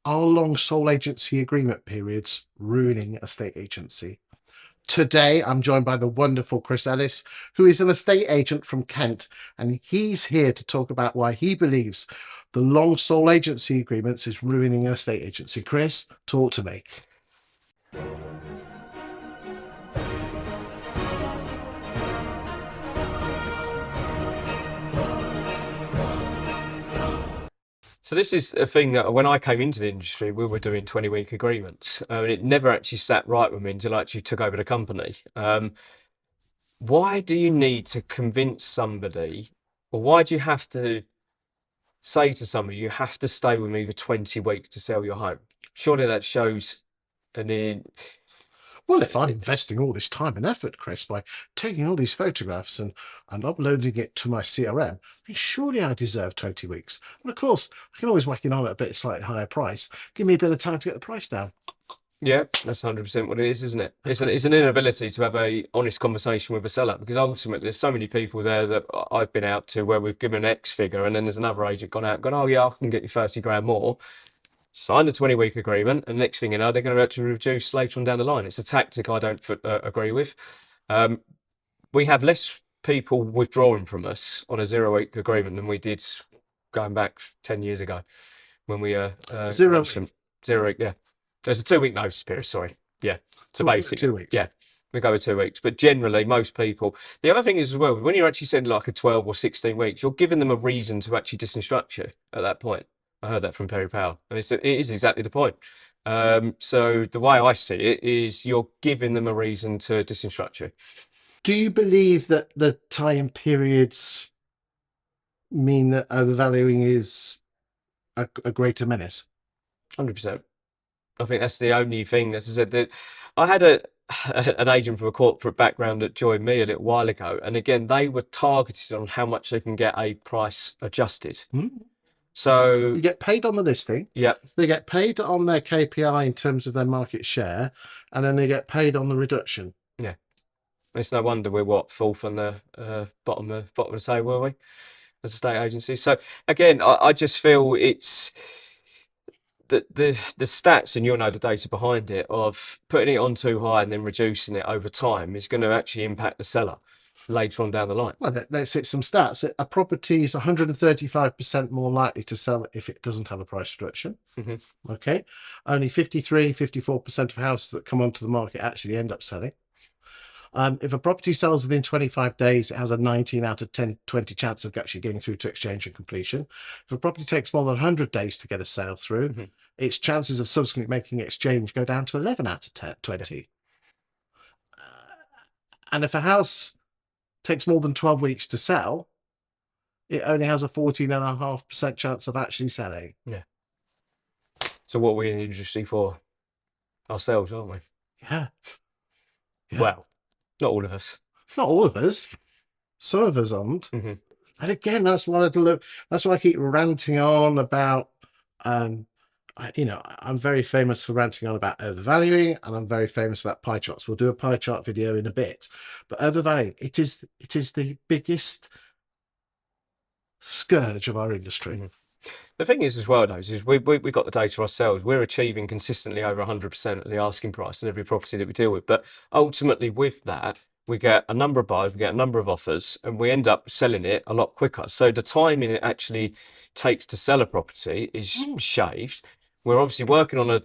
Are long sole agency agreement periods ruining estate agency? Today, I'm joined by the wonderful Chris Ellis, who is an estate agent from Kent, and he's here to talk about why he believes the long sole agency agreements is ruining an estate agency. Chris, talk to me. So this is a thing that when I came into the industry, we were doing 20-week agreements. And it never actually sat right with me until I actually took over the company. Why do you need to convince somebody, or why do you have to say to somebody, you have to stay with me for 20 weeks to sell your home? Surely that shows Well, if I'm investing all this time and effort, Chris, by taking all these photographs and uploading it to my CRM, then surely I deserve 20 weeks. And of course, I can always whack it on at a bit slightly higher price. Give me a bit of time to get the price down. Yeah, that's 100% what it is, isn't it? It's an inability to have a honest conversation with a seller, because ultimately there's so many people there that I've been out to where we've given an X figure, and then there's another agent gone out and gone, oh yeah, I can get you 30 grand more. Sign the 20-week agreement, and next thing you know, they're going to have to reduce later on down the line. It's a tactic I don't agree with. We have less people withdrawing from us on a 0-week agreement than we did going back 10 years ago when we 0 0 week, yeah. There's a 2-week notice period, sorry. Yeah. So basically 2 weeks. Yeah. We go with 2 weeks. But generally most people, the other thing is as well, when you're actually sending like a 12 or 16 weeks, you're giving them a reason to actually disinstruct you at that point. I heard that from Perry Powell, and it is exactly the point. So the way I see it is you're giving them a reason to disinstruct you. Do you believe that the time periods mean that overvaluing is a greater menace? 100%. I think that's the only thing. As I said, that I had an agent from a corporate background that joined me a little while ago, and again, they were targeted on how much they can get a price adjusted. So you get paid on the listing. Yeah. They get paid on their KPI in terms of their market share, and then they get paid on the reduction. Yeah. It's no wonder we're fourth on the bottom of the table, were we, as a state agency? So again, I just feel it's the stats, and you'll know the data behind it, of putting it on too high and then reducing it over time is going to actually impact the seller later on down the line. Well, let's hit some stats. A property is 135% more likely to sell if it doesn't have a price reduction. Okay. Only 54% of houses that come onto the market actually end up selling. If a property sells within 25 days, it has a 19 out of 20 chance of actually getting through to exchange and completion. If a property takes more than 100 days to get a sale through, its chances of subsequently making exchange go down to 11 out of 20. And if a house takes more than 12 weeks to sell, it only has a 14.5% chance of actually selling. Yeah. So what are we in the industry for? Ourselves, aren't we? Yeah. Well, not all of us. Not all of us. Some of us aren't. And again, that's why I keep ranting on about. I'm very famous for ranting on about overvaluing, and I'm very famous about pie charts. We'll do a pie chart video in a bit, but overvaluing, it is the biggest scourge of our industry. The thing is as well, though, is we got the data ourselves. We're achieving consistently over 100% of the asking price in every property that we deal with. But ultimately with that, we get a number of buyers, we get a number of offers, and we end up selling it a lot quicker. So the timing it actually takes to sell a property is shaved. We're obviously working on a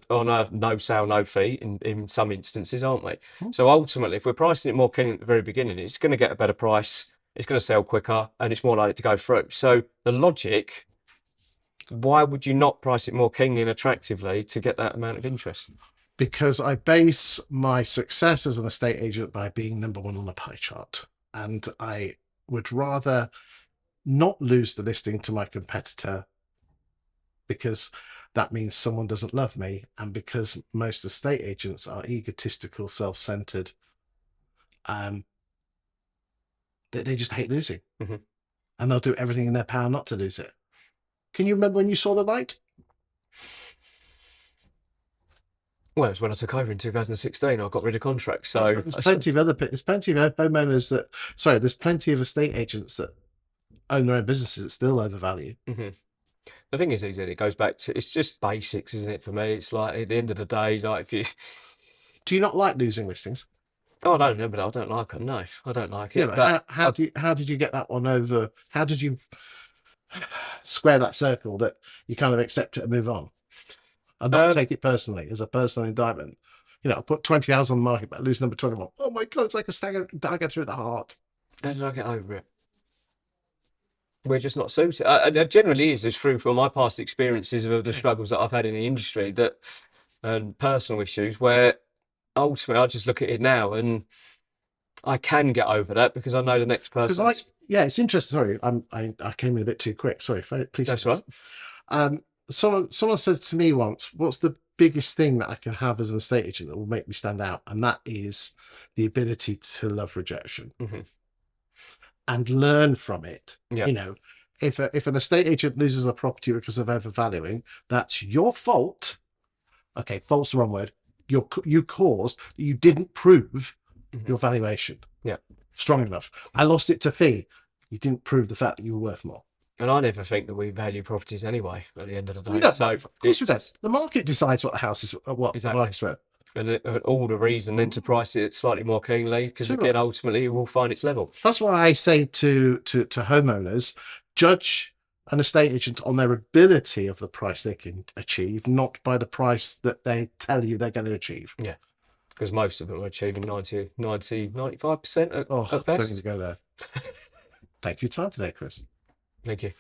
no sale, no fee in some instances, aren't we? So ultimately, if we're pricing it more keen at the very beginning, it's going to get a better price, it's going to sell quicker, and it's more likely to go through. So the logic, why would you not price it more keenly and attractively to get that amount of interest? Because I base my success as an estate agent by being number one on the pie chart. And I would rather not lose the listing to my competitor, because that means someone doesn't love me, and because most estate agents are egotistical, self-centered, they just hate losing. And they'll do everything in their power not to lose it. Can you remember when you saw the light? Well, it was when I took over in 2016. I got rid of contracts. So there's plenty of homeowners there's plenty of estate agents that own their own businesses that still overvalue. the thing is, it goes back to, it's just basics, isn't it? For me, it's like at the end of the day, like if you, Do you not like losing listings? oh, I don't know, but I don't like them. No, I don't like Yeah, it. but how did you get that one over? How did you square that circle that you kind of accept it and move on and not take it personally as a personal indictment? You know, I put 20 hours on the market, but I lose number 21. Oh my God, it's like a dagger through the heart. How did I get over it? We're just not suited. It generally is. It's through from my past experiences of the struggles that I've had in the industry that and personal issues where ultimately I just look at it now and I can get over that because I know the next person. Yeah, it's interesting. Sorry, I came in a bit too quick. Sorry, please. That's right. Someone said to me once, "What's the biggest thing that I can have as an estate agent that will make me stand out?" And that is the ability to love rejection and learn from it. Yeah. You know, if an estate agent loses a property because of overvaluing, that's your fault. Okay, fault's the wrong word. You caused that you didn't prove your valuation. Yeah. Strong enough. I lost it to fee. You didn't prove the fact that you were worth more. And I never think that we value properties anyway at the end of the day. Of course we don't. The market decides what the house is, what the market's worth. And all the reason then to price it slightly more keenly, because again, ultimately, it will find its level. That's why I say to homeowners, judge an estate agent on their ability of the price they can achieve, not by the price that they tell you they're going to achieve. Yeah, because most of them are achieving 90, 95% at Oh, best. don't need to go there. Thank you for your time today, Chris. Thank you.